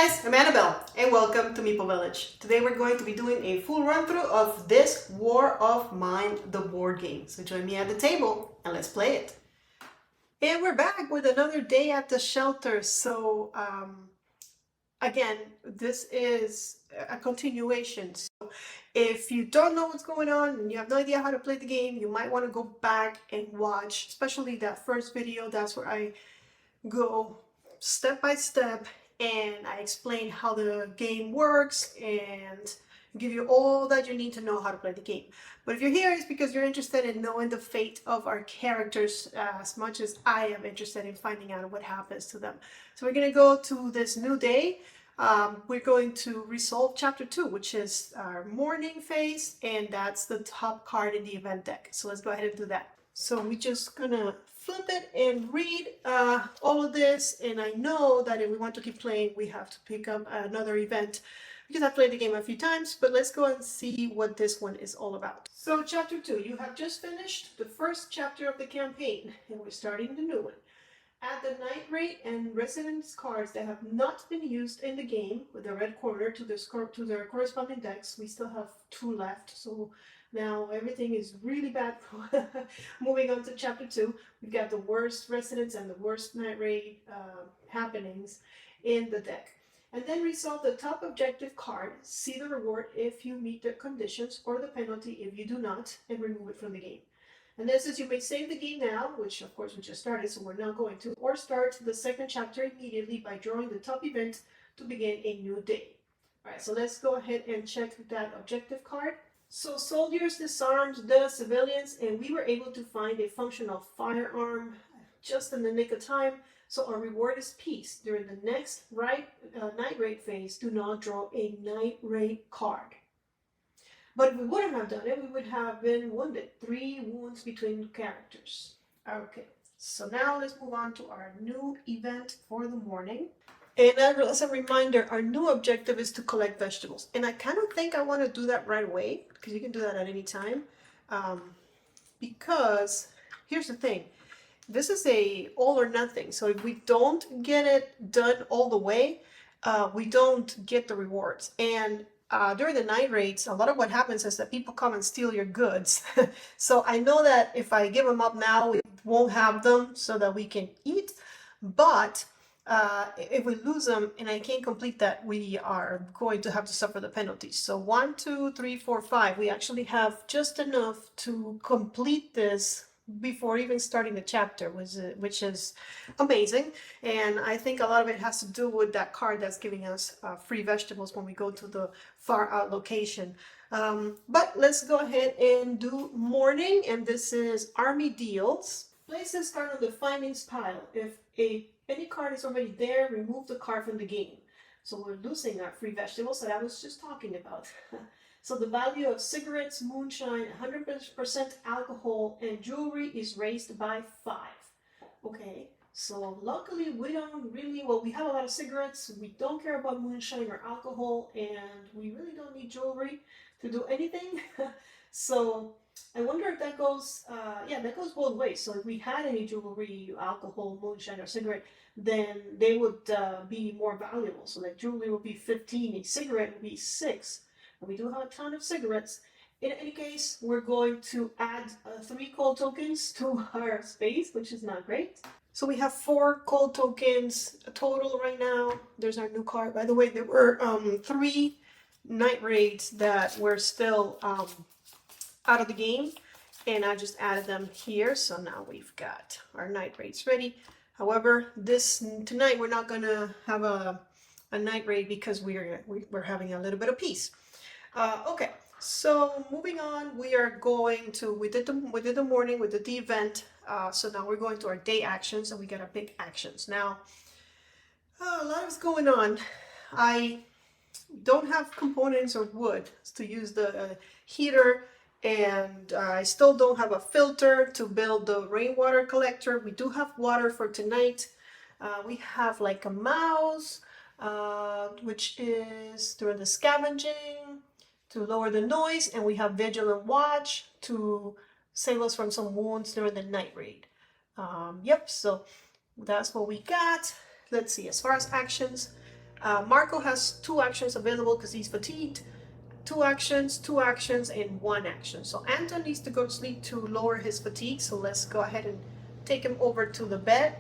guys, I'm Annabelle and welcome to Meeple Village. Today we're going to be doing a full run through of this War of Mine, the board game. So join me at the table and let's play it. And we're back with another day at the shelter. So again, this is a continuation. So if you don't know what's going on and you have no idea how to play the game, you might want to go back and watch, especially that first video. That's where I go step by step and I explain how the game works and give you all that you need to know how to play the game. But if you're here, it's because you're interested in knowing the fate of our characters as much as I am interested in finding out what happens to them. So we're going to go to this new day. We're going to resolve chapter 2, which is our morning phase, and that's the top card in the event deck. So let's go ahead and do that. So we're just gonna flip it and read all of this, and I know that if we want to keep playing we have to pick up another event because I've played the game a few times, but let's go and see what this one is all about. So chapter 2, you have just finished the first chapter of the campaign and we're starting the new one. Add the night rate and residence cards that have not been used in the game with the red corner to their corresponding decks. We still have 2 left, so now everything is really bad. Moving on to chapter 2, we've got the worst residents and the worst night raid happenings in the deck. And then resolve the top objective card, see the reward if you meet the conditions or the penalty if you do not, and remove it from the game. And this is, you may save the game now, which of course we just started, so we're not going to, or start the second chapter immediately by drawing the top event to begin a new day. Alright, so let's go ahead and check that objective card. So soldiers disarmed the civilians and we were able to find a functional firearm just in the nick of time. So our reward is peace. During the next night raid phase, do not draw a night raid card. But if we wouldn't have done it, we would have been wounded. 3 wounds between characters. Okay, so now let's move on to our new event for the morning. And as a reminder, our new objective is to collect vegetables. And I kind of think I want to do that right away, because you can do that at any time. Because here's the thing. This is a all or nothing. So if we don't get it done all the way, we don't get the rewards. And during the night raids, a lot of what happens is that people come and steal your goods. So I know that if I give them up now, we won't have them so that we can eat. But if we lose them and I can't complete that, we are going to have to suffer the penalties. So 1, 2, 3, 4, 5, we actually have just enough to complete this before even starting the chapter, which is amazing. And I think a lot of it has to do with that card that's giving us free vegetables when we go to the far out location. But let's go ahead and do morning, and this is army deals. Place this card on the findings pile. If any card is already there, remove the card from the game. So we're losing our free vegetables that I was just talking about. So the value of cigarettes, moonshine, 100% alcohol, and jewelry is raised by 5. Okay, so luckily we don't really, well, we have a lot of cigarettes, we don't care about moonshine or alcohol, and we really don't need jewelry to do anything. So I wonder if that goes, yeah, that goes both ways. So if we had any jewelry, alcohol, moonshine, or cigarette, then they would be more valuable. So like jewelry would be 15, a cigarette would be 6. And we do have a ton of cigarettes. In any case, we're going to add 3 cold tokens to our space, which is not great. So we have 4 cold tokens total right now. There's our new card. By the way, there were 3 night raids that were still out of the game, and I just added them here. So now we've got our night raids ready. However, tonight we're not gonna have a night raid because we're having a little bit of peace. Okay, so moving on, we are going to, we did the morning, we did the event, so now we're going to our day actions, and we got our big actions. Now, a lot is going on. I don't have components or wood to use the heater, and I still don't have a filter to build the rainwater collector. We do have water for tonight. We have like a mouse, which is during the scavenging, to lower the noise, and we have vigilant watch to save us from some wounds during the night raid. Yep, so that's what we got. Let's see, as far as actions, Marco has 2 actions available because he's fatigued. 2 actions, and 1 action. So Anton needs to go to sleep to lower his fatigue. So let's go ahead and take him over to the bed.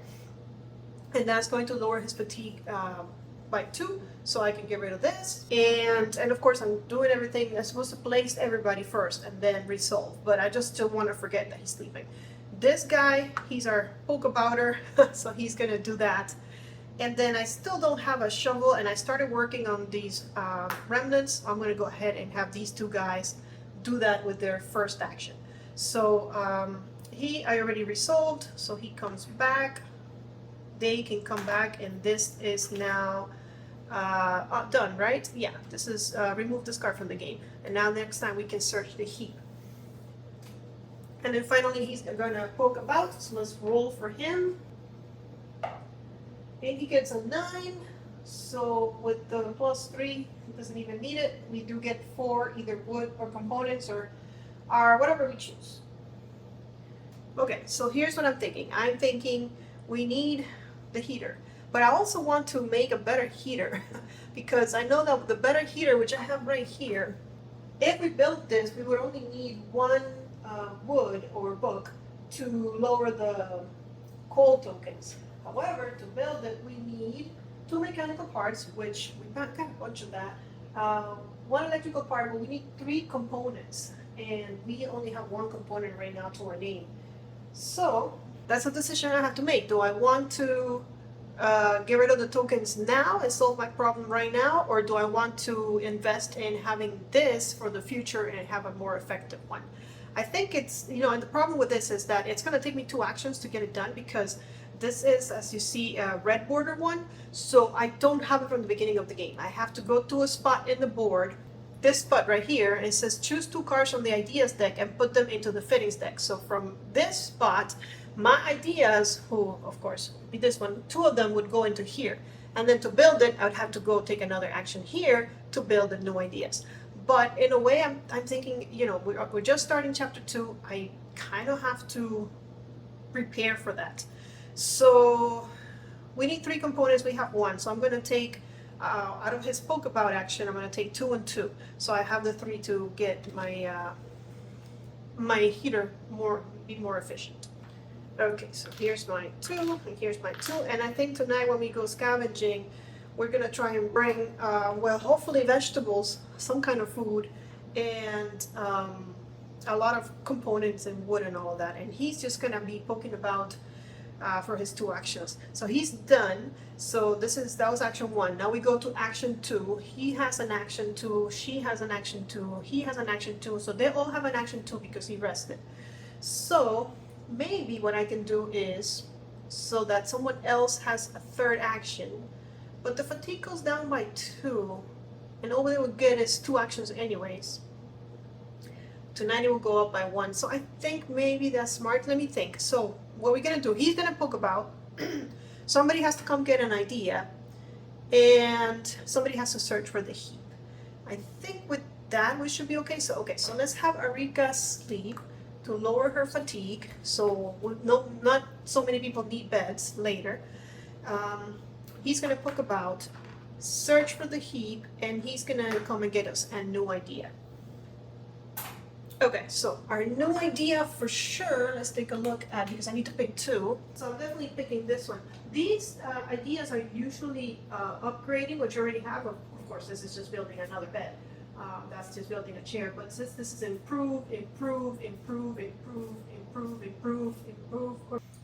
And that's going to lower his fatigue by 2. So I can get rid of this. And of course I'm doing everything. I'm supposed to place everybody first and then resolve. But I just don't want to forget that he's sleeping. This guy, he's our polka-bouter. So he's going to do that. And then I still don't have a shovel, and I started working on these remnants. I'm going to go ahead and have these 2 guys do that with their first action. So I already resolved, so he comes back. They can come back, and this is now done, right? Yeah, this is remove the scarf from the game. And now next time we can search the heap. And then finally he's going to poke about, so let's roll for him. And he gets a 9, so with the +3, he doesn't even need it. We do get 4, either wood or components or whatever we choose. Okay, so here's what I'm thinking. I'm thinking we need the heater, but I also want to make a better heater because I know that the better heater, which I have right here, if we built this, we would only need 1 wood or book to lower the coal tokens. However, to build it, we need 2 mechanical parts, which we got a bunch of that. 1 electrical part, but we need 3 components, and we only have 1 component right now to our name. So that's a decision I have to make. Do I want to get rid of the tokens now and solve my problem right now, or do I want to invest in having this for the future and have a more effective one? I think it's, and the problem with this is that it's going to take me 2 actions to get it done because this is, as you see, a red border one, so I don't have it from the beginning of the game. I have to go to a spot in the board, this spot right here, and it says choose 2 cards from the ideas deck and put them into the fittings deck. So from this spot, my ideas, who of course would be this one, 2 of them would go into here. And then to build it, I would have to go take another action here to build the new ideas. But in a way, I'm thinking, we're just starting chapter 2. I kind of have to prepare for that. So we need 3 components, we have 1. So I'm going to take, out of his poke about action, I'm going to take 2 and 2. So I have the 3 to get my my heater be more efficient. Okay, so here's my 2, and here's my 2. And I think tonight when we go scavenging, we're going to try and bring, hopefully vegetables, some kind of food, and a lot of components and wood and all of that. And he's just going to be poking about for his 2 actions. So he's done. So that was action 1. Now we go to action 2. He has an action 2. She has an action 2. He has an action 2. So they all have an action 2 because he rested. So maybe what I can do is, so that someone else has a 3rd action, but the fatigue goes down by 2, and all they would get is 2 actions anyways. Tonight it will go up by 1. So I think maybe that's smart. Let me think. So what we're going to do, he's going to poke about. Somebody has to come get an idea, and somebody has to search for the heap. I think with that we should be okay. So let's have Arika sleep to lower her fatigue. So not so many people need beds later. He's going to poke about, search for the heap, and he's going to come and get us a new idea. Okay, so our new idea for sure, let's take a look at, because I need to pick 2. So I'm definitely picking this one. These ideas are usually upgrading, which you already have. Of course, this is just building another bed. That's just building a chair. But since this is improve.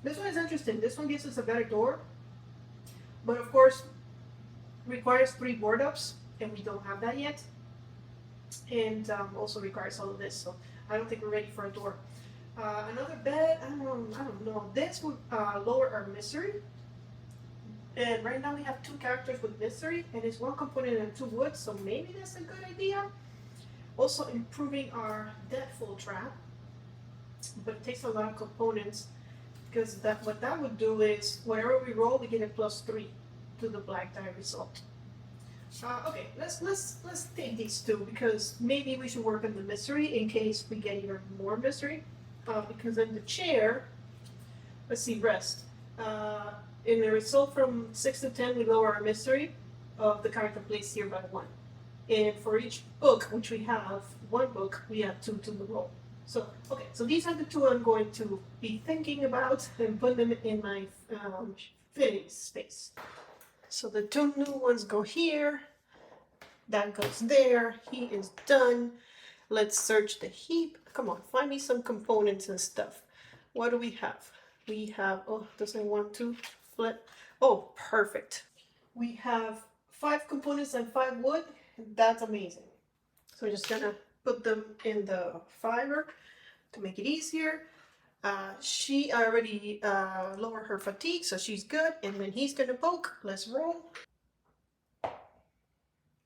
This one is interesting. This one gives us a better door. But of course, requires 3 board ups, and we don't have that yet. And also requires all of this, so I don't think we're ready for a door. Another bed, I don't know. This would lower our misery. And right now we have 2 characters with misery, and it's 1 component and 2 wood, so maybe that's a good idea. Also improving our deathful trap, but it takes a lot of components, because what that would do is whatever we roll, we get a +3 to the black die result. Okay, let's take these 2, because maybe we should work on the misery in case we get even more misery. Because in the chair, let's see, rest. In the result from 6 to 10, we lower our misery. of the character placed here by one. And for each book, which we have one book, we have two to the roll. So, okay, so these are the two I'm going to be thinking about and put them in my fitting space. So the two new ones go here, that goes there, he is done. Let's search the heap. Come on, find me some components and stuff. What do we have? We have, oh, doesn't want to flip. Oh, perfect. We have 5 components and 5 wood. That's amazing. So we're just gonna put them in the fiber to make it easier. She already lowered her fatigue, so she's good. And then he's gonna poke. Let's roll.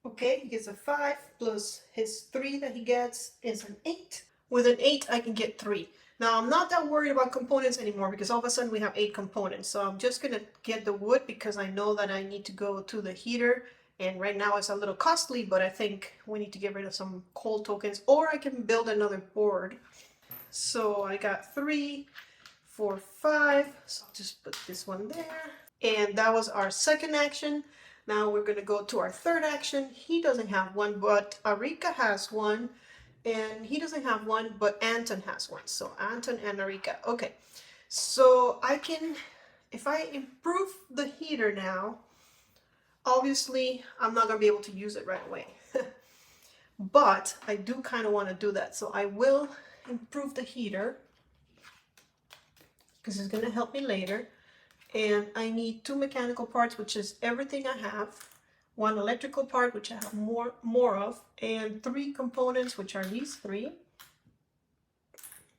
Okay, he gets a 5 plus his 3 that he gets is an 8. With an 8, I can get 3. Now, I'm not that worried about components anymore because all of a sudden we have 8 components. So I'm just going to get the wood because I know that I need to go to the heater. And right now it's a little costly, but I think we need to get rid of some coal tokens. Or I can build another board. So I got 3, 4, 5. So I'll just put this one there. And that was our second action. Now we're going to go to our third action. He doesn't have one, but Arika has one. And he doesn't have one, but Anton has one. So Anton and Arika. Okay. So I can, if I improve the heater now, obviously I'm not going to be able to use it right away. But I do kind of want to do that. So I will improve the heater because it's going to help me later. And I need 2 mechanical parts, which is everything I have. 1 electrical part, which I have more of, and 3 components, which are these 3.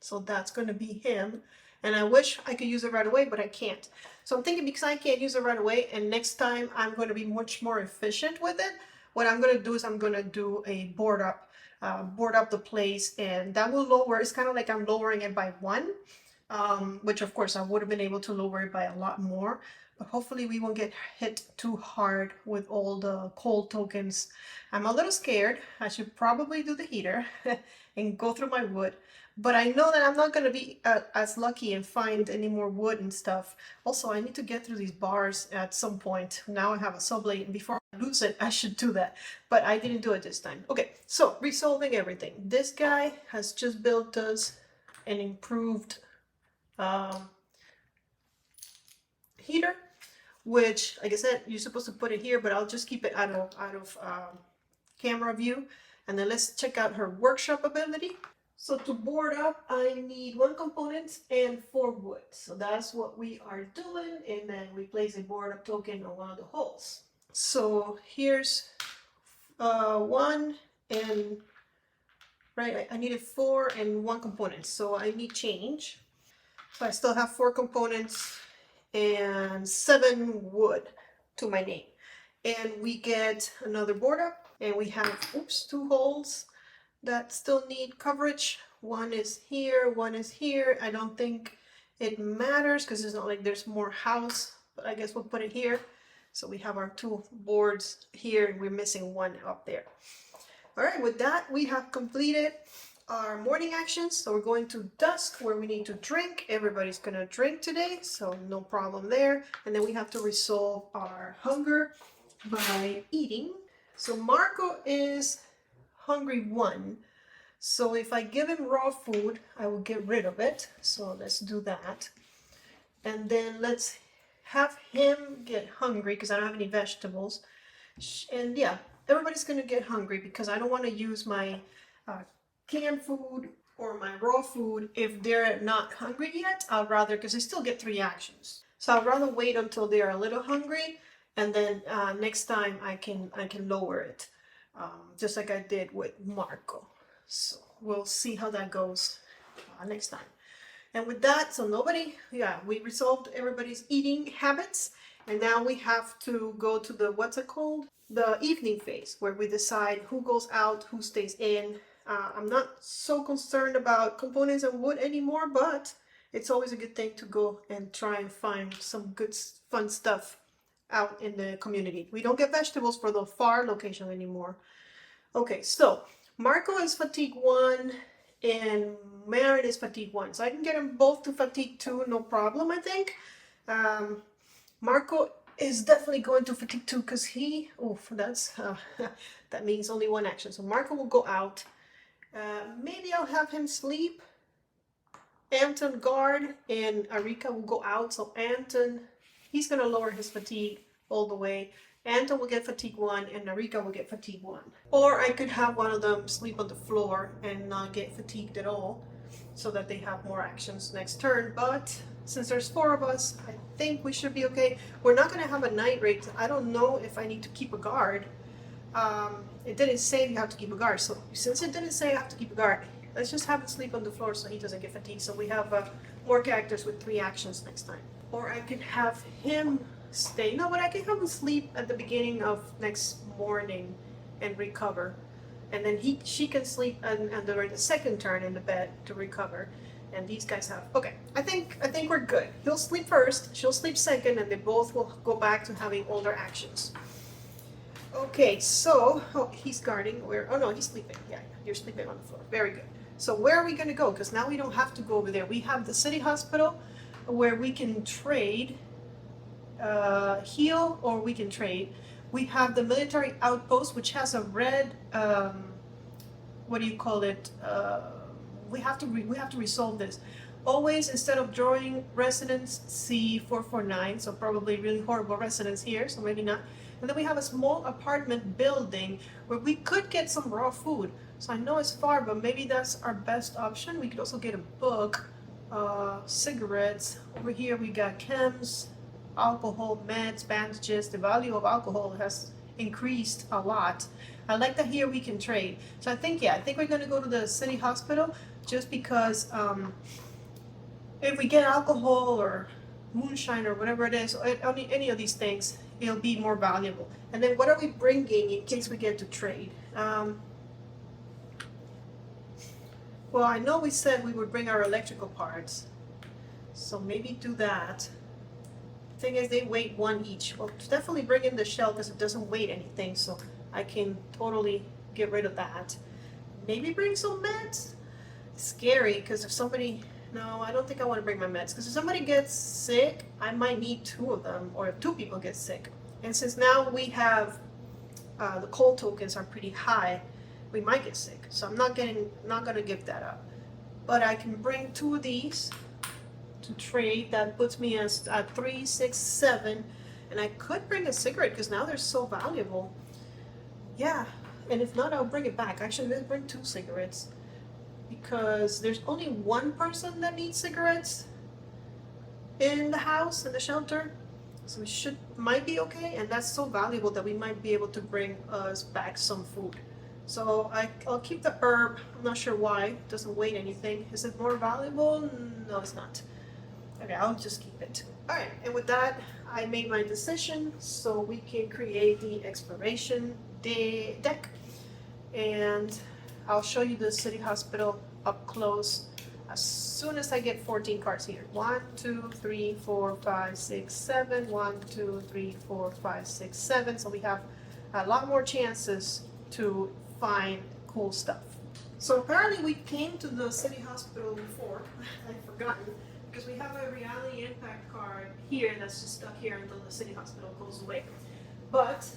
So that's going to be him. And I wish I could use it right away, but I can't. So I'm thinking because I can't use it right away, and next time I'm going to be much more efficient with it, what I'm going to do is I'm going to do a board up the place, and that will lower. It's kind of like I'm lowering it by 1, which of course I would have been able to lower it by a lot more. But hopefully we won't get hit too hard with all the coal tokens. I'm a little scared. I should probably do the heater and go through my wood. But I know that I'm not going to be as lucky and find any more wood and stuff. Also, I need to get through these bars at some point. Now I have a saw blade, and before I lose it, I should do that. But I didn't do it this time. Okay, so resolving everything. This guy has just built us an improved heater, which, like I said, you're supposed to put it here, but I'll just keep it out of camera view. And then let's check out her workshop ability. So to board up, I need 1 component and 4 wood. So that's what we are doing. And then we place a board up token on one of the holes. So here's 1 and, right, I needed 4 and 1 component. So I need change. So I still have 4 components and 7 wood to my name. And we get another board up, and we have, oops, 2 holes that still need coverage. 1 is here, 1 is here. I don't think it matters because it's not like there's more house, but I guess we'll put it here. So we have our 2 boards here, and we're missing 1 up there. All right, with that, we have completed our morning actions. So we're going to dusk where we need to drink. Everybody's gonna drink today, so no problem there. And then we have to resolve our hunger by eating. So Marco is hungry 1. So if I give him raw food, I will get rid of it. So let's do that. And then let's have him get hungry because I don't have any vegetables. And yeah, everybody's gonna get hungry because I don't want to use my canned food or my raw food if they're not hungry yet. I'd rather, because I still get 3 actions. So I'd rather wait until they're a little hungry, and then next time I can lower it, just like I did with Marco. So we'll see how that goes next time. And with that, so we resolved everybody's eating habits, and now we have to go to the, what's it called? The evening phase, where we decide who goes out, who stays in. I'm not so concerned about components and wood anymore, but it's always a good thing to go and try and find some good, fun stuff out in the community. We don't get vegetables for the far location anymore. Okay, so Marco is fatigue 1 and Marin is fatigue 1. So I can get them both to fatigue 2, no problem, I think. Marco is definitely going to fatigue too, because he, oh, that's, that means only one action. So Marco will go out. Maybe I'll have him sleep. Anton guard, and Arika will go out. So Anton, he's gonna lower his fatigue all the way. Anton will get fatigue 1 and Arika will get fatigue 1. Or I could have one of them sleep on the floor and not get fatigued at all, so that they have more actions next turn. But since there's 4 of us, I think we should be okay. We're not gonna have a night raid. I don't know if I need to keep a guard. It didn't say you have to keep a guard, so since it didn't say I have to keep a guard, let's just have him sleep on the floor so he doesn't get fatigued. So we have more characters with 3 actions next time. Or I could have him stay. No, but I can have him sleep at the beginning of next morning and recover. And then she can sleep during the second turn in the bed to recover. And these guys have, okay, I think we're good. He'll sleep first, she'll sleep second, and they both will go back to having all their actions. Okay, so, oh, he's guarding. Where? Oh no, he's sleeping. Yeah, you're sleeping on the floor. Very good. So where are we going to go? Because now we don't have to go over there. We have the city hospital where we can trade, heal, or we can trade. We have the military outpost, which has a red, what do you call it? We have to resolve this. Always, instead of drawing residents, C449, so probably really horrible residents here, so maybe not. And then we have a small apartment building where we could get some raw food. So I know it's far, but maybe that's our best option. We could also get a book, cigarettes. Over here we got chems, alcohol, meds, bandages. The value of alcohol has increased a lot. I like that here we can trade. So I think we're gonna go to the city hospital just because if we get alcohol or moonshine or whatever it is, any of these things, it'll be more valuable. And then what are we bringing in case we get to trade? Well, I know we said we would bring our electrical parts, so maybe do that. Thing is, they weigh 1 each. Well, definitely bring in the shell because it doesn't weigh anything, so I can totally get rid of that. Maybe bring some meds. Scary, because if somebody, no, I don't think I want to bring my meds, because if somebody gets sick, I might need 2 of them, or if 2 people get sick. And since now we have, the cold tokens are pretty high, we might get sick. So I'm not gonna give that up. But I can bring 2 of these to trade. That puts me at 3, 6, 7. And I could bring a cigarette, because now they're so valuable. Yeah, and if not, I'll bring it back. Actually, let's bring 2 cigarettes, because there's only 1 person that needs cigarettes in the house, in the shelter, so we might be okay, and that's so valuable that we might be able to bring us back some food. So I'll keep the herb. I'm not sure why. It doesn't weigh anything. Is it more valuable? No, it's not. Okay, I'll just keep it. All right, and with that, I made my decision, so we can create the exploration deck, and I'll show you the city hospital up close as soon as I get 14 cards here. 1, 2, 3, 4, 5, 6, 7. 1, 2, 3, 4, 5, 6, 7. So we have a lot more chances to find cool stuff. So apparently we came to the city hospital before. I've forgotten, because we have a reality impact card here that's just stuck here until the city hospital goes away. But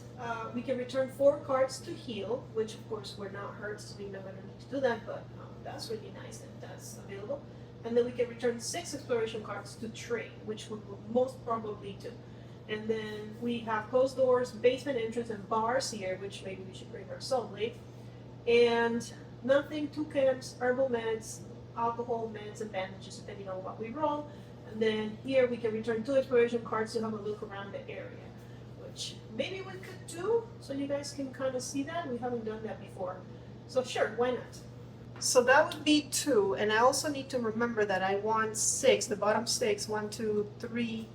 we can return 4 cards to heal, which of course we're not hurt, so we're not going to need to do that, but that's really nice that that's available. And then we can return 6 exploration cards to trade, which we will most probably do. And then we have closed doors, basement entrance, and bars here, which maybe we should bring our soul blade. And nothing, 2 camps, herbal meds, alcohol, meds, and bandages, depending on what we roll. And then here we can return 2 exploration cards to have a look around the area, which maybe we could do, so you guys can kind of see that. We haven't done that before. So sure, why not? So that would be 2, and I also need to remember that I want 6, the bottom 6, 1, 2, 3,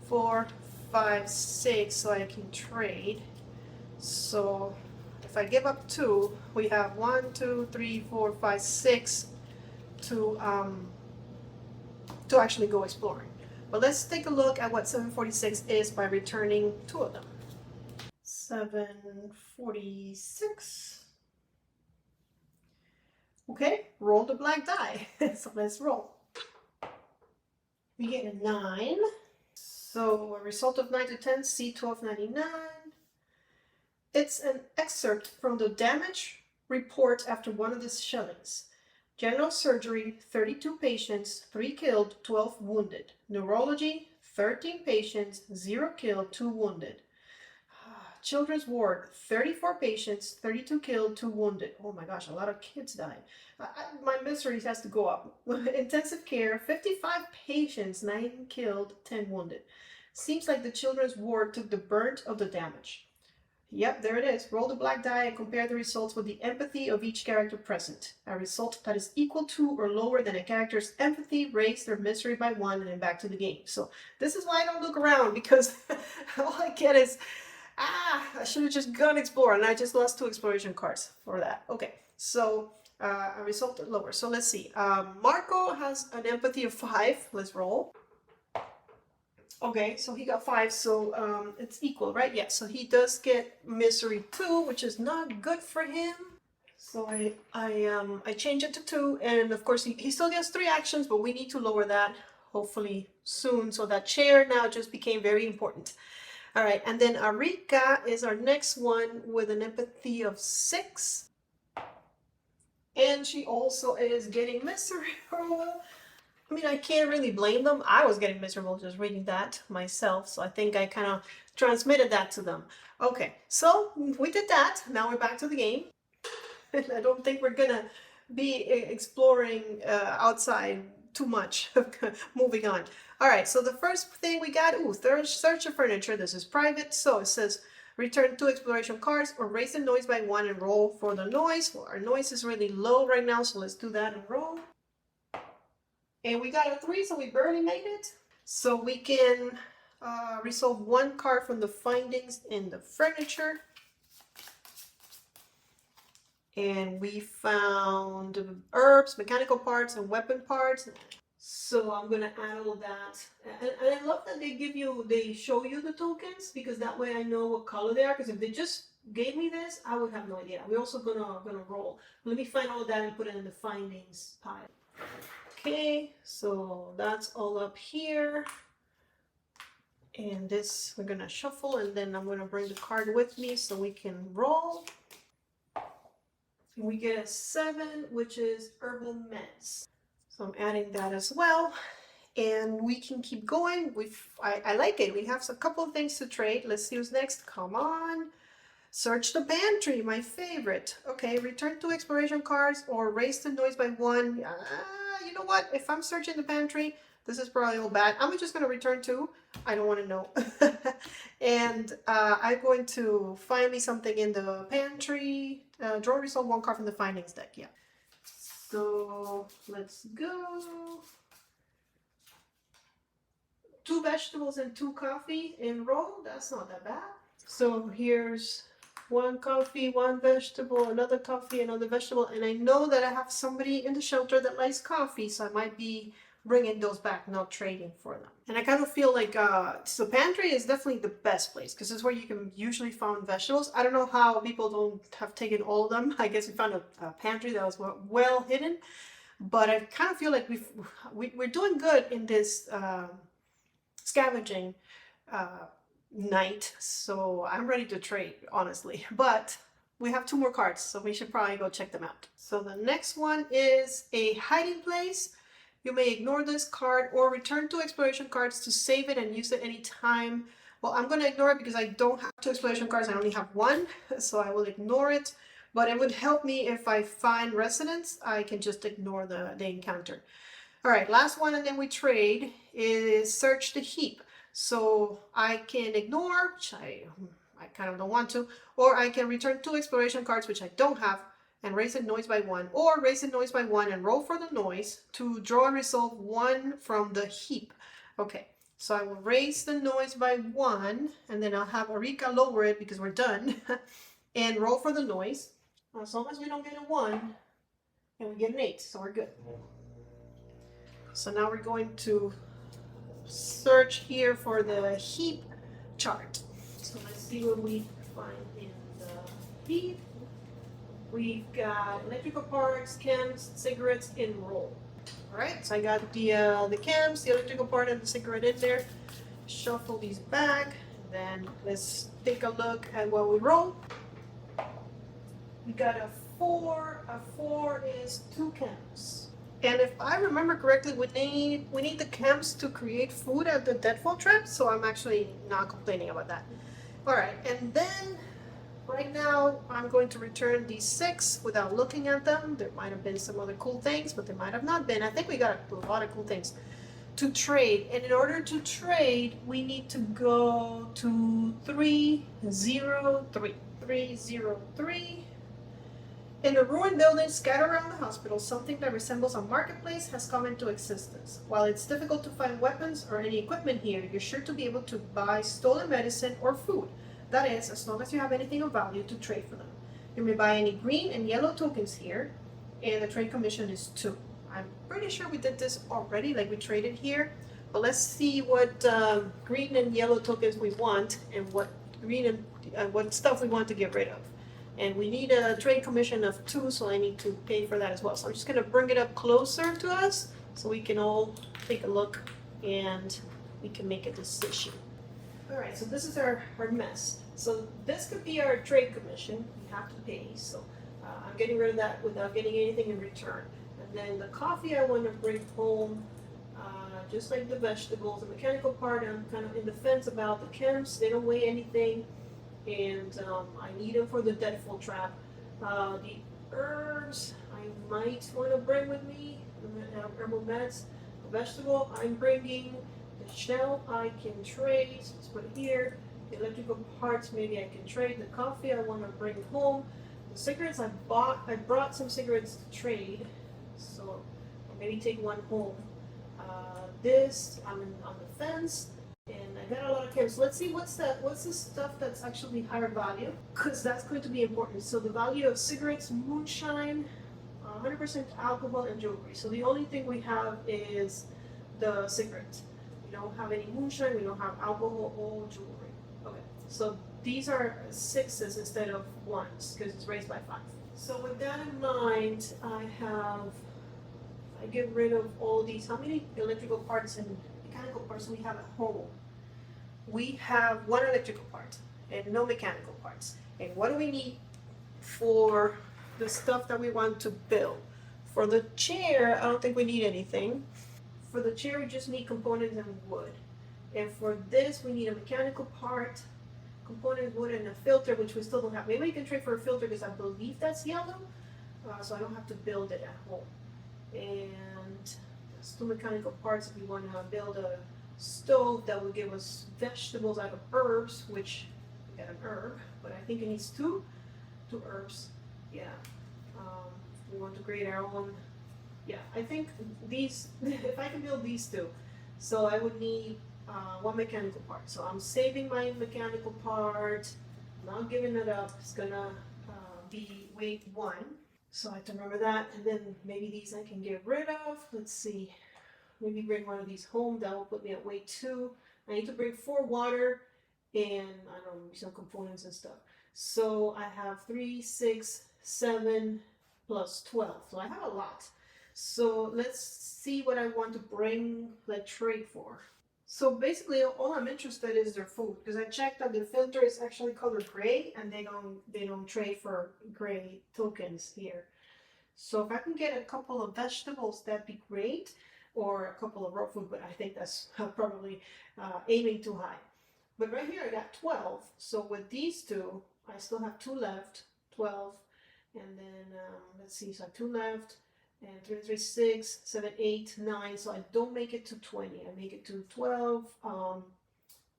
4, 5, 6, so I can trade. So if I give up 2, we have 1, 2, 3, 4, 5, 6 to actually go exploring. But let's take a look at what 746 is by returning 2 of them. 746. Okay, roll the black die. So let's roll. We get a 9. So a result of 9 to 10, C1299. It's an excerpt from the damage report after one of the shellings. General surgery, 32 patients, 3 killed, 12 wounded. Neurology, 13 patients, 0 killed, 2 wounded. Children's ward, 34 patients, 32 killed, 2 wounded. Oh my gosh, a lot of kids died. My misery has to go up. Intensive care, 55 patients, 9 killed, 10 wounded. Seems like the children's ward took the brunt of the damage. Yep, there it is. Roll the black die and compare the results with the empathy of each character present. A result that is equal to or lower than a character's empathy raise their misery by 1 and then back to the game. So this is why I don't look around, because all I get is, I should have just gone explore, and I just lost 2 exploration cards for that. Okay, so a result lower. So let's see. Marco has an empathy of 5. Let's roll. Okay, so he got 5, so it's equal, right? Yeah, so he does get misery 2, which is not good for him. So I change it to 2, and of course he still gets 3 actions, but we need to lower that hopefully soon. So that chair now just became very important. All right, and then Arika is our next one with an empathy of 6. And she also is getting miserable. I mean, I can't really blame them. I was getting miserable just reading that myself, so I think I kind of transmitted that to them. Okay, so we did that. Now we're back to the game. I don't think we're gonna be exploring outside too much. Moving on. All right, so the first thing we got, search of furniture. This is private, so it says return 2 exploration cards or raise the noise by 1 and roll for the noise. Well, our noise is really low right now, so let's do that and roll. And we got a 3, so we barely made it. So we can resolve 1 card from the findings in the furniture. And we found herbs, mechanical parts, and weapon parts. So I'm gonna add all that. And I love that they show you the tokens, because that way I know what color they are. Because if they just gave me this, I would have no idea. We're also gonna roll. Let me find all of that and put it in the findings pile. Okay, so that's all up here. And this, we're gonna shuffle, and then I'm gonna bring the card with me so we can roll. And we get a 7, which is herbal meds. So I'm adding that as well. And we can keep going. I like it. We have a couple of things to trade. Let's see who's next. Come on. Search the pantry, my favorite. Okay, return 2 exploration cards or raise the noise by 1. You know what? If I'm searching the pantry, this is probably all bad. I'm just going to return 2. I don't want to know. And I'm going to find me something in the pantry. Draw resolve 1 card from the findings deck. Yeah. So let's go. 2 vegetables and 2 coffee in roll. That's not that bad. So here's 1 coffee, 1 vegetable, another coffee, another vegetable. And I know that I have somebody in the shelter that likes coffee, so I might be bringing those back, not trading for them. And I kind of feel like so pantry is definitely the best place, because it's where you can usually find vegetables. I don't know how people don't have taken all of them. I guess we found a pantry that was well hidden, but I kind of feel like we're doing good in this scavenging night, so I'm ready to trade, honestly. But we have 2 more cards, so we should probably go check them out. So the next one is a hiding place. You may ignore this card or return 2 exploration cards to save it and use it anytime. Well, I'm going to ignore it because I don't have 2 exploration cards. I only have 1, so I will ignore it. But it would help me if I find residents. I can just ignore the encounter. All right, last one, and then we trade, is search the heap. So I can ignore, which I kind of don't want to, or I can return 2 exploration cards, which I don't have, and raise the noise by 1, or raise the noise by 1 and roll for the noise to draw and resolve 1 from the heap. Okay, so I will raise the noise by 1, and then I'll have Arika lower it because we're done, and roll for the noise. As long as we don't get a 1, and we get an 8, so we're good. So now we're going to search here for the heap chart. So let's see what we find in the heap. We've got electrical parts, chems, cigarettes in roll. All right, so I got the chems, the electrical part, and the cigarette in there. shuffle these back, then let's take a look at what we roll. We got a 4. A 4 is 2 chems. And if I remember correctly, we need the chems to create food at the deadfall trap, so I'm actually not complaining about that. Alright, and then right now I'm going to return these 6 without looking at them. There might have been some other cool things, but there might have not been. I think we got a lot of cool things to trade, and in order to trade we need to go to 303. 303. In a ruined building scattered around the hospital, something that resembles a marketplace has come into existence. While it's difficult to find weapons or any equipment here, you're sure to be able to buy stolen medicine or food. That is, as long as you have anything of value to trade for them. You may buy any green and yellow tokens here, and the trade commission is 2. I'm pretty sure we did this already, like we traded here, but let's see what green and yellow tokens we want, and what green and what stuff we want to get rid of. And we need a trade commission of 2, so I need to pay for that as well. So I'm just gonna bring it up closer to us so we can all take a look and we can make a decision. All right, so this is our mess. So this could be our trade commission. We have to pay, so I'm getting rid of that without getting anything in return. And then the coffee I want to bring home, just like the vegetables, the mechanical part, I'm kind of in the fence about the chems. They don't weigh anything, and I need them for the deadfall trap. The herbs I might want to bring with me, herbal meds. The vegetable I'm bringing. The shell I can trade, so let's put it here. The electrical parts maybe I can trade. The coffee I want to bring home. The cigarettes I brought some cigarettes to trade, so I'll maybe take one home. This I'm on the fence, and I got a lot of chems. So let's see what's the stuff that's actually higher value, because that's going to be important. So the value of cigarettes, moonshine, 100% alcohol, and jewelry. So the only thing we have is the cigarettes. We don't have any moonshine, we don't have alcohol or jewelry. Okay, so these are 6s instead of 1s because it's raised by 5. So with that in mind, I get rid of all these. How many electrical parts and mechanical parts do we have at home? We have 1 electrical part and no mechanical parts. And what do we need for the stuff that we want to build? For the chair, I don't think we need anything. For the chair, we just need components and wood. And for this, we need a mechanical part, component, wood, and a filter, which we still don't have. Maybe we can trade for a filter because I believe that's yellow, so I don't have to build it at home. And there's 2 mechanical parts if we want to build a stove that will give us vegetables out of herbs, which we got an herb, but I think it needs 2 herbs. Yeah. We want to create our own. Yeah, I think these, if I can build these 2, so I would need 1 mechanical part. So I'm saving my mechanical part, not giving it up. It's gonna be weight 1. So I have to remember that, and then maybe these I can get rid of. Let's see, maybe bring one of these home. That will put me at weight 2. I need to bring 4 water and I don't know, some components and stuff. So I have 3, 6, 7 plus 12. So I have a lot. So let's see what I want to bring, like trade for. So basically all I'm interested is their food, because I checked that the filter is actually colored gray and they don't trade for gray tokens here. So if I can get a couple of vegetables, that'd be great, or a couple of raw food, but I think that's probably aiming too high. But right here I got 12. So with these 2, I still have 2 left, 12, and then let's see, so I have 2 left. And 3, 3, 6, 7, 8, 9. So I don't make it to 20. I make it to 12.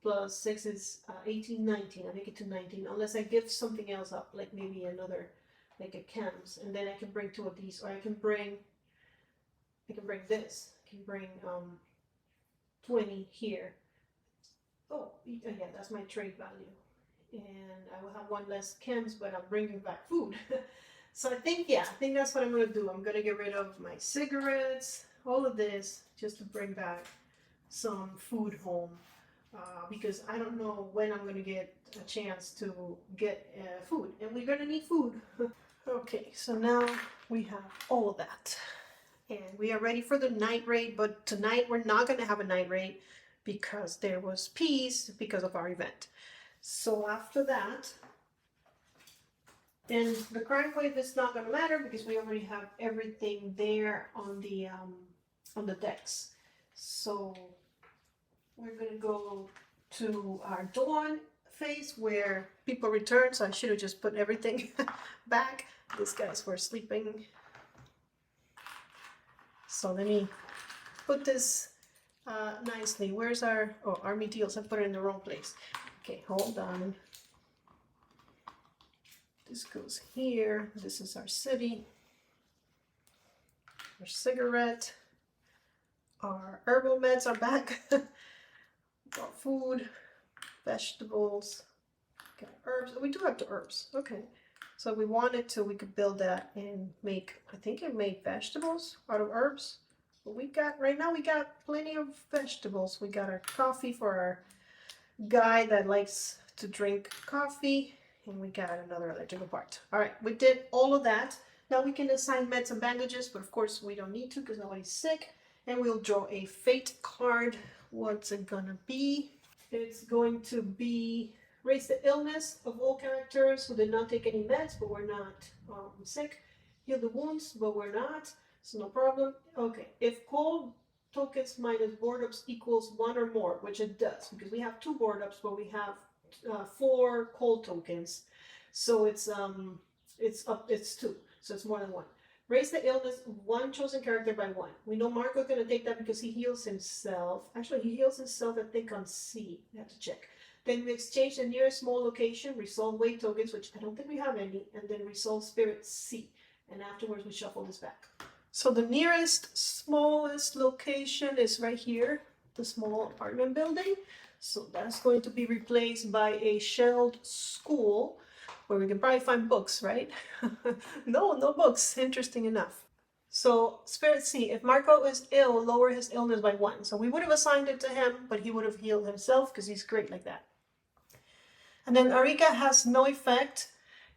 Plus 6 is 18, 19. I make it to 19. Unless I give something else up, like maybe another, like a chems. And then I can bring 2 of these. Or I can bring this. I can bring 20 here. Oh, yeah, that's my trade value. And I will have 1 less chems, but I'm bringing back food. So I think that's what I'm going to do. I'm going to get rid of my cigarettes, all of this, just to bring back some food home. Because I don't know when I'm going to get a chance to get food. And we're going to need food. Okay, so now we have all of that. And we are ready for the night raid. But tonight we're not going to have a night raid because there was peace because of our event. So after that, then the crime wave is not going to matter because we already have everything there on the decks. So we're going to go to our dawn phase where people return. So I should have just put everything back. These guys were sleeping. So let me put this nicely. Where's our army deals? I put it in the wrong place. Okay, hold on. This goes here. This is our city. Our cigarette. Our herbal meds are back. Got food, vegetables, got herbs. We do have the herbs. Okay. So if we wanted to, we could build that and make, I think it made vegetables out of herbs. But we got, right now we got plenty of vegetables. We got our coffee for our guy that likes to drink coffee. And we got another electrical part. All right, we did all of that. Now we can assign meds and bandages, but of course we don't need to because nobody's sick. And we'll draw a fate card. What's it gonna be? It's going to be raise the illness of all characters who did not take any meds, but we're not sick. Heal the wounds, but we're not, so no problem. Okay, if cold tokens minus board ups equals 1 or more, which it does, because we have 2 board ups, but we have 4 cold tokens, so it's 2, so it's more than 1. Raise the illness of 1 chosen character by 1. We know Marco's gonna take that because he heals himself. Actually, he heals himself, I think, on C. We have to check. Then we exchange the nearest small location, resolve weight tokens, which I don't think we have any, and then resolve spirit C. And afterwards, we shuffle this back. So the nearest, smallest location is right here, the small apartment building. So that's going to be replaced by a shelled school where we can probably find books, right? No books, interesting enough. So Spirit C, if Marco is ill, lower his illness by 1. So we would have assigned it to him, but he would have healed himself because he's great like that. And then Arika has no effect.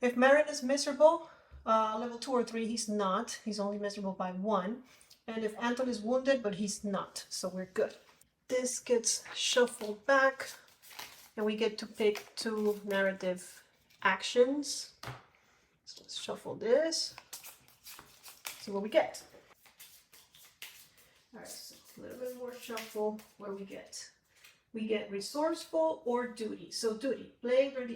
If Marin is miserable, level 2 or 3, he's not. He's only miserable by 1. And if Anton is wounded, but he's not, so we're good. This gets shuffled back, and we get to pick 2 narrative actions. So let's shuffle this. See what we get. All right, so a little bit more shuffle. What do we get? We get resourceful or duty. So duty, play during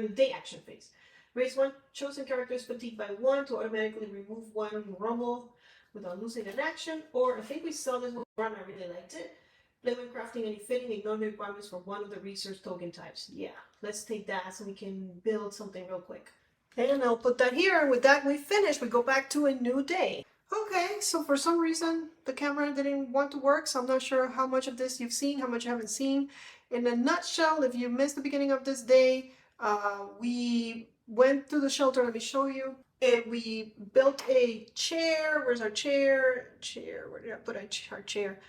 the day action phase. Raise 1 chosen character's fatigue by 1 to automatically remove 1 rumble without losing an action. Or I think we saw this run, I really liked it. Play when crafting any fitting, ignore the requirements for 1 of the research token types. Yeah, let's take that so we can build something real quick. And I'll put that here, and with that we finish. We go back to a new day. Okay, so for some reason the camera didn't want to work, so I'm not sure how much of this you've seen, how much you haven't seen. In a nutshell, if you missed the beginning of this day, we went to the shelter. Let me show you. And we built a chair. Where's our chair? Where did I put our chair?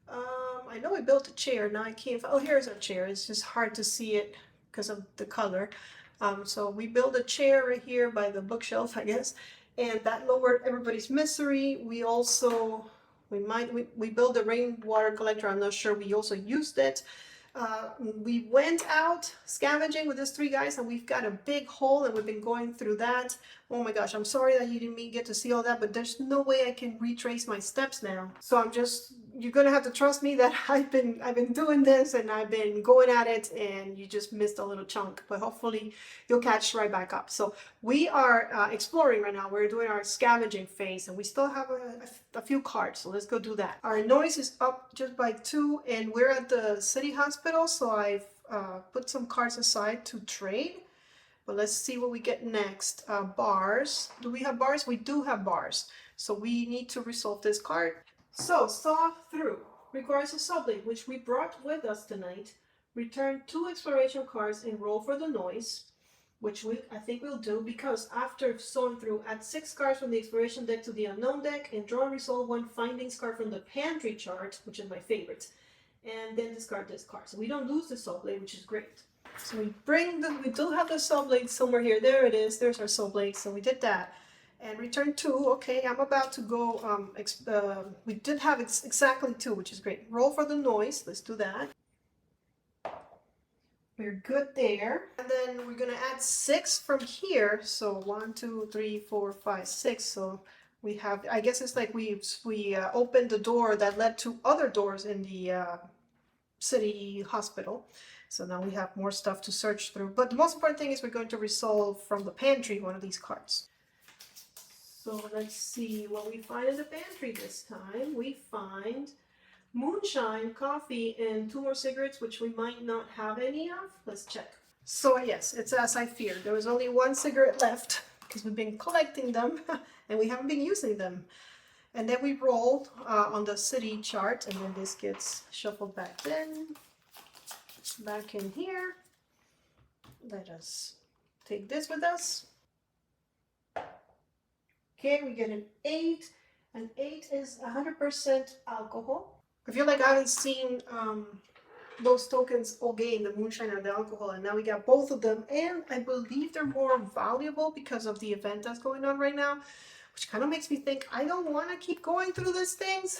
I know we built a chair. Now I can't. Oh, here's our chair. It's just hard to see it because of the color. So we built a chair right here by the bookshelf, I guess, and that lowered everybody's misery. We also we built a rainwater collector. I'm not sure. We also used it. We went out scavenging with these 3 guys, and we've got a big hole, and we've been going through that. Oh my gosh, I'm sorry that you didn't get to see all that, but there's no way I can retrace my steps now. So you're gonna have to trust me that I've been doing this, and I've been going at it, and you just missed a little chunk, but hopefully you'll catch right back up. So we are exploring right now. We're doing our scavenging phase, and we still have a few cards, so let's go do that. Our noise is up just by 2, and we're at the city hospital, so I've put some cards aside to trade. But let's see what we get next. Bars. Do we have bars? We do have bars. So we need to resolve this card. So, saw through requires a sublet, which we brought with us tonight. Return 2 exploration cards and roll for the noise, which I think we'll do, because after sawing through, add 6 cards from the exploration deck to the unknown deck and draw and resolve 1 findings card from the pantry chart, which is my favorite, and then discard this card. So we don't lose the sublet, which is great. So we do have the saw blade somewhere here. There it is. There's our saw blade. So we did that. And return 2, okay, I'm about to go, we did have exactly 2, which is great. Roll for the noise, let's do that. We're good there. And then we're gonna add 6 from here. So 1, 2, 3, 4, 5, 6. So we have, I guess it's like we opened the door that led to other doors in the city hospital. So now we have more stuff to search through. But the most important thing is we're going to resolve from the pantry one of these cards. So let's see what we find in the pantry this time. We find moonshine, coffee, and 2 more cigarettes, which we might not have any of. Let's check. So yes, it's as I feared. There was only 1 cigarette left because we've been collecting them and we haven't been using them. And then we roll on the city chart, and then this gets shuffled back in here. Let us take this with us. Okay, we get an 8. An 8 is 100% alcohol. I feel like I haven't seen those tokens all game, the moonshine and the alcohol, and now we got both of them, and I believe they're more valuable because of the event that's going on right now, which kind of makes me think I don't want to keep going through these things.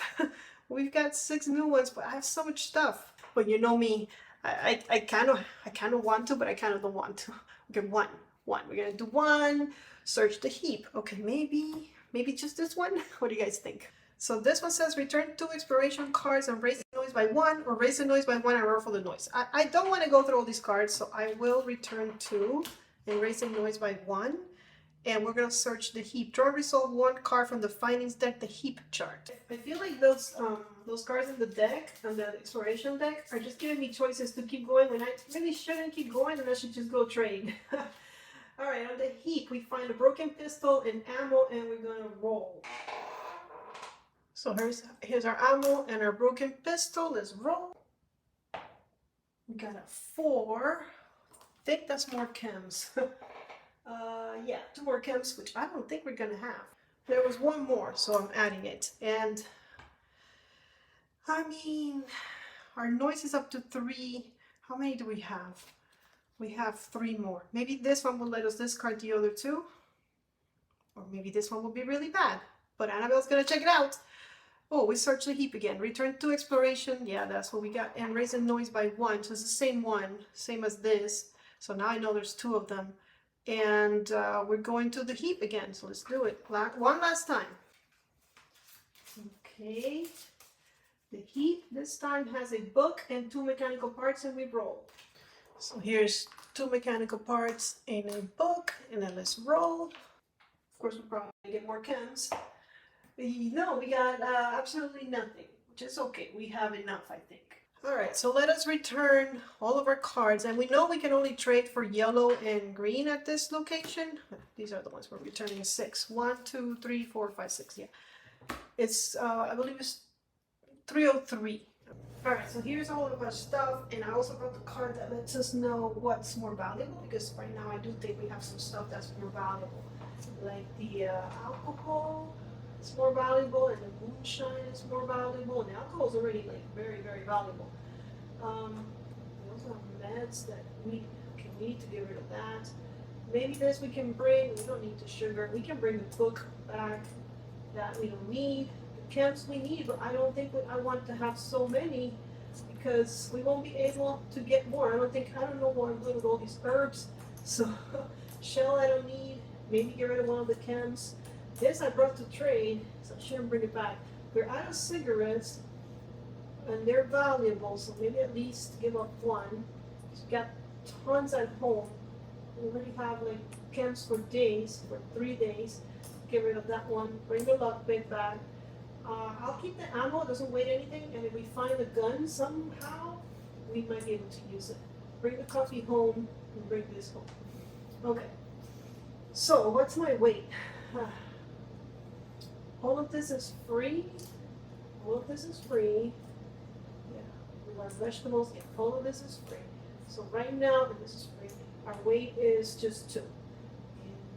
We've got 6 new ones, but I have so much stuff. But you know me, I kind of want to, but I kind of don't want to. Okay, one. We're gonna do 1. Search the heap. Okay, maybe just this one. What do you guys think? So this one says return 2 exploration cards and raise the noise by 1, or raise the noise by 1 and roll for the noise. I don't want to go through all these cards, so I will return 2 and raise the noise by 1. And we're going to search the heap. Draw and resolve 1 card from the findings deck, the heap chart. I feel like those cards in the deck, on the exploration deck, are just giving me choices to keep going when I really shouldn't keep going and I should just go trade. Alright, on the heap we find a broken pistol and ammo, and we're going to roll. So here's our ammo and our broken pistol. Let's roll. We got a 4. I think that's more chems. Yeah, 2 more chems, which I don't think we're gonna have. There was 1 more, so I'm adding it. And I mean, our noise is up to 3. How many do we have? We have 3 more. Maybe this one will let us discard the other 2. Or maybe this one will be really bad. But Annabelle's gonna check it out. Oh, we search the heap again. Return to exploration. Yeah, that's what we got. And raise the noise by 1. So it's the same one, same as this. So now I know there's 2 of them. And we're going to the heap again. So let's do it. One last time. Okay. The heap this time has a book and 2 mechanical parts, and we roll. So here's 2 mechanical parts and a book. And then let's roll. Of course, we're probably going to get more chems. No, we got absolutely nothing, which is okay. We have enough, I think. Alright, so let us return all of our cards. And we know we can only trade for yellow and green at this location. These are the ones we're returning 6. 1, 2, 3, 4, 5, 6. Yeah. It's, I believe it's 303. Alright, so here's all of our stuff. And I also got the card that lets us know what's more valuable. Because right now I do think we have some stuff that's more valuable. Like the alcohol. It's more valuable, and the moonshine is more valuable, and the alcohol is already like very, very valuable. We also have meds that we need to get rid of that. Maybe this we can bring. We don't need the sugar. We can bring the book back that we don't need. The chems we need, but I don't think I want to have so many because we won't be able to get more. I don't know what I'm doing with all these herbs. So shell I don't need. Maybe get rid of one of the chems. This I brought to trade, so I shouldn't bring it back. We're out of cigarettes, and they're valuable, so maybe at least give up 1. We've got tons at home. We already have like chems for days, for 3 days. Get rid of that one. Bring the lockpick back. I'll keep the ammo. It doesn't weigh anything, and if we find the gun somehow, we might be able to use it. Bring the coffee home and bring this home. Okay. So what's my weight? All of this is free. All of this is free. Yeah, we have vegetables. Yeah, all of this is free. So right now, and this is free, our weight is just 2. And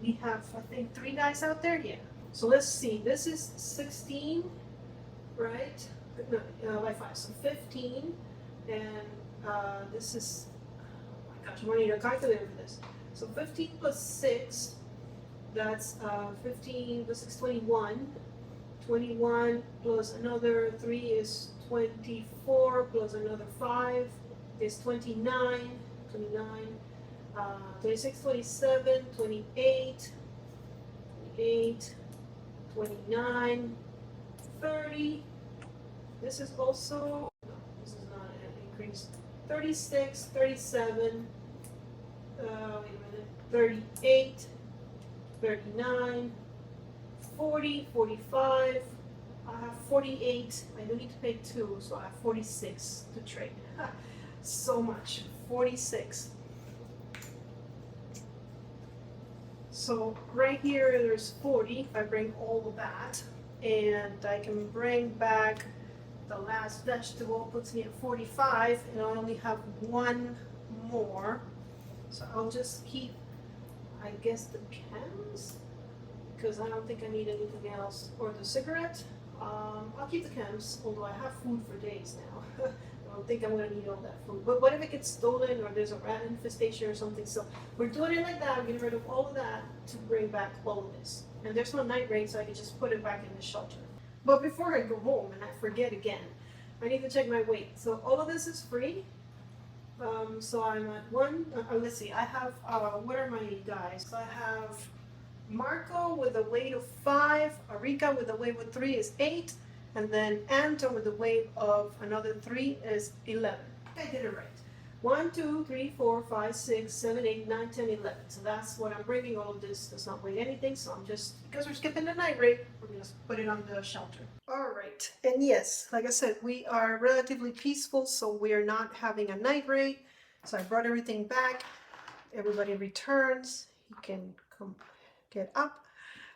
we have, I think, 3 dice out there. Yeah. So let's see. This is 16, right? No, by 5. So 15. And this is, oh my gosh, I'm going to need a calculator for this. So 15 plus 6 That's 15 plus 6, 21. 21 plus another 3 is 24, plus another 5 is 29. 29, 26, 27, 28, 28, 29, 30. This is also, no, this is not an increase. 36, 37, wait a minute, 38, 39, 40, 45. I have 48. I do need to pay 2, so I have 46 to trade. So much. 46. So right here there's 40 if I bring all of that, and I can bring back the last vegetable, puts me at 45, and I only have one more. So I'll just keep, I guess, the chems, because I don't think I need anything else, or the cigarette. I'll keep the chems, although I have food for days now. I don't think I'm going to need all that food. But what if it gets stolen, or there's a rat infestation or something? So we're doing it like that. I'm getting rid of all of that to bring back all of this. And there's no night raid, so I can just put it back in the shelter. But before I go home, and I forget again, I need to check my weight. So all of this is free. So I'm at one, let's see, I have, what are my guys? So I have Marco with a weight of 5, Arika with a weight of 3 is 8, and then Anton with a weight of another 3 is 11. I did it right. 1, 2, 3, 4, 5, 6, 7, 8, 9, 10, 11. So that's what I'm bringing. All of this does not weigh anything, so I'm just, because we're skipping the night raid, we're going to put it on the shelter. All right, and yes, like I said, we are relatively peaceful, so we are not having a night raid. So I brought everything back. Everybody returns. You can come get up.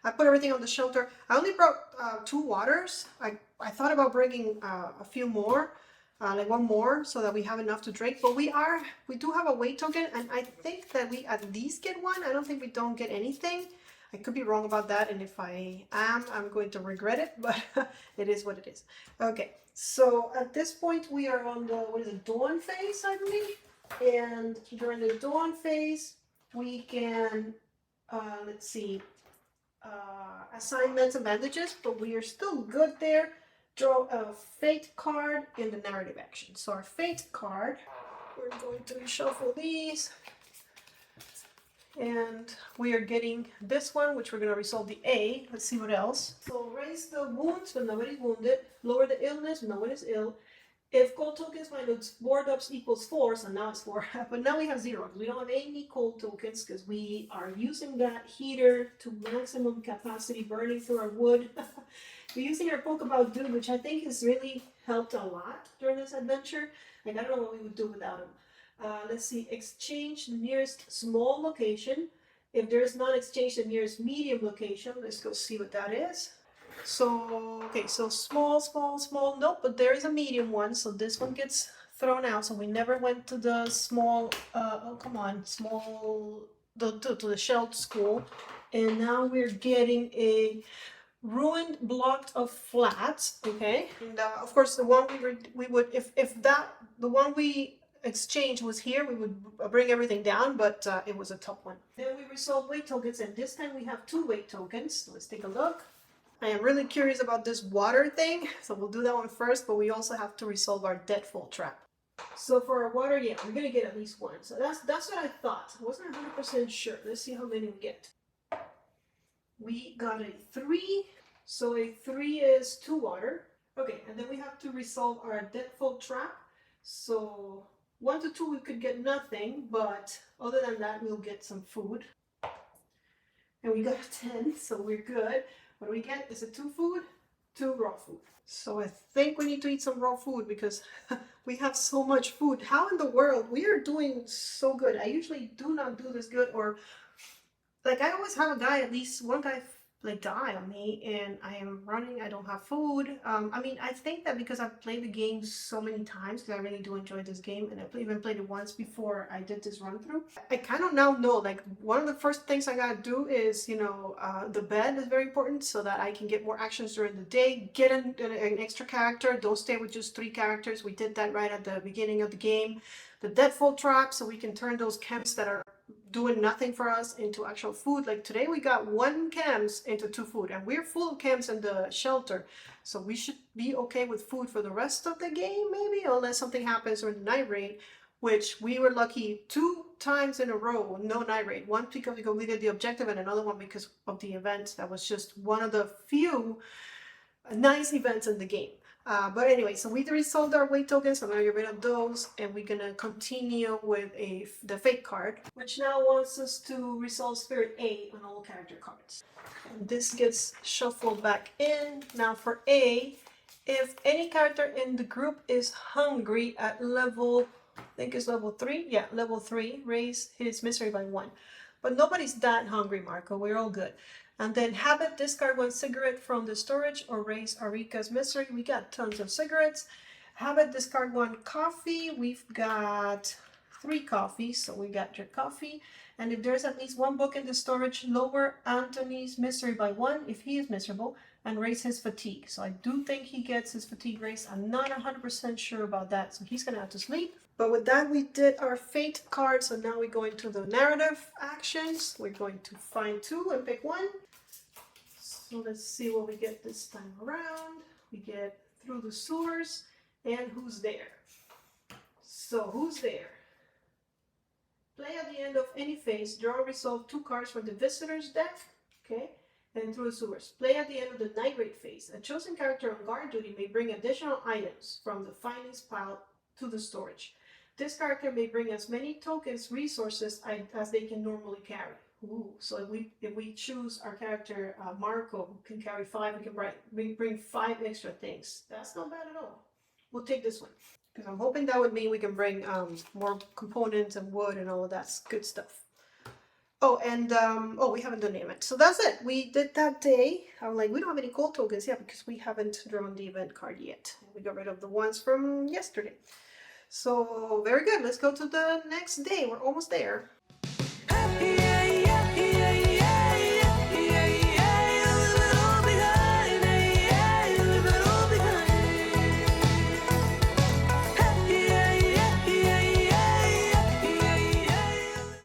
I put everything on the shelter. I only brought 2 waters. I thought about bringing a few more, like one more, so that we have enough to drink. But we do have a weight token, and I think that we at least get one. I don't think we don't get anything. I could be wrong about that, and if I am, I'm going to regret it, but it is what it is. Okay, so at this point we are on the, what is it, dawn phase, I believe? And during the dawn phase, we can, let's see, assignments and advantages, but we are still good there. Draw a fate card in the narrative action. So our fate card, we're going to shuffle these, and we are getting this one, which we're going to resolve the A. Let's see what else. So raise the wounds when nobody's wounded, lower the illness when no one is ill. If cold tokens minus board ups equals 4, so now it's 4, but now we have 0. We don't have any cold tokens because we are using that heater to maximum capacity, burning through our wood. We're using our Pokeball dude, which I think has really helped a lot during this adventure. Like, I don't know what we would do without him. Let's see, exchange the nearest small location. If there is not, exchange the nearest medium location. Let's go see what that is. So, okay, so small, small, small, nope, but there is a medium one, so this one gets thrown out, so we never went to the small, oh, come on, small, to the shelled school, and now we're getting a ruined block of flats, okay, and of course the one we would, if that, the one we exchange was here, we would bring everything down, but it was a tough one. Then we resolve weight tokens, and this time we have 2 weight tokens, so let's take a look. I am really curious about this water thing, so we'll do that one first, but we also have to resolve our deadfall trap. So for our water, yeah, we're gonna get at least 1. So that's what I thought. I wasn't 100% sure. Let's see how many we get. We got a 3, so a 3 is 2 water. Okay, and then we have to resolve our deadfall trap. So 1 to 2 we could get nothing, but other than that we'll get some food. And we got a 10, so we're good. What do we get? Is it 2 food? 2 raw food. So I think we need to eat some raw food because we have so much food. How in the world? We are doing so good. I usually do not do this good, or like I always have a guy, at least one guy like die on me, and I am running, I don't have food. I mean, I think that because I've played the game so many times, because I really do enjoy this game, and I even played it once before I did this run through. I kind of now know, like, one of the first things I gotta do is, you know, the bed is very important so that I can get more actions during the day, get an extra character, don't stay with just 3 characters. We did that right at the beginning of the game. The deadfall trap, so we can turn those camps that are doing nothing for us into actual food. Like today we got 1 cams into 2 food, and we're full of cams in the shelter. So we should be okay with food for the rest of the game, maybe, unless something happens during the night raid, which we were lucky 2 times in a row, no night raid. One because we completed the objective, and another one because of the event. That was just one of the few nice events in the game. But anyway, so we resolved our weight tokens, so I'm gonna get rid of those, and we're gonna continue with the fate card, which now wants us to resolve Spirit A on all character cards. And this gets shuffled back in. Now for A, if any character in the group is hungry at level, I think it's level 3, yeah, level 3, raise his misery by 1. But nobody's that hungry, Marco, we're all good. And then habit, discard 1 cigarette from the storage or raise Arika's misery. We got tons of cigarettes. Habit, discard 1 coffee. We've got 3 coffees, so we got your coffee. And if there's at least 1 book in the storage, lower Anthony's misery by 1 if he is miserable, and raise his fatigue. So I do think he gets his fatigue raised. I'm not 100% sure about that, so he's gonna have to sleep. But with that, we did our fate card, so now we go into the narrative actions. We're going to find 2 and pick 1. So let's see what we get this time around. We get through the sewers, and who's there? So who's there? Play at the end of any phase, draw or resolve 2 cards from the visitor's deck, okay? And through the sewers. Play at the end of the night raid phase. A chosen character on guard duty may bring additional items from the findings pile to the storage. This character may bring as many tokens, resources as they can normally carry. Ooh, so if we choose our character Marco, who can carry 5, we can bring 5 extra things. That's not bad at all. We'll take this one because I'm hoping that would mean we can bring more components and wood and all of that good stuff. Oh, and we haven't done it. So that's it. We did that day. I'm like, we don't have any gold tokens yet because we haven't drawn the event card yet. We got rid of the ones from yesterday. So very good. Let's go to the next day. We're almost there. Happy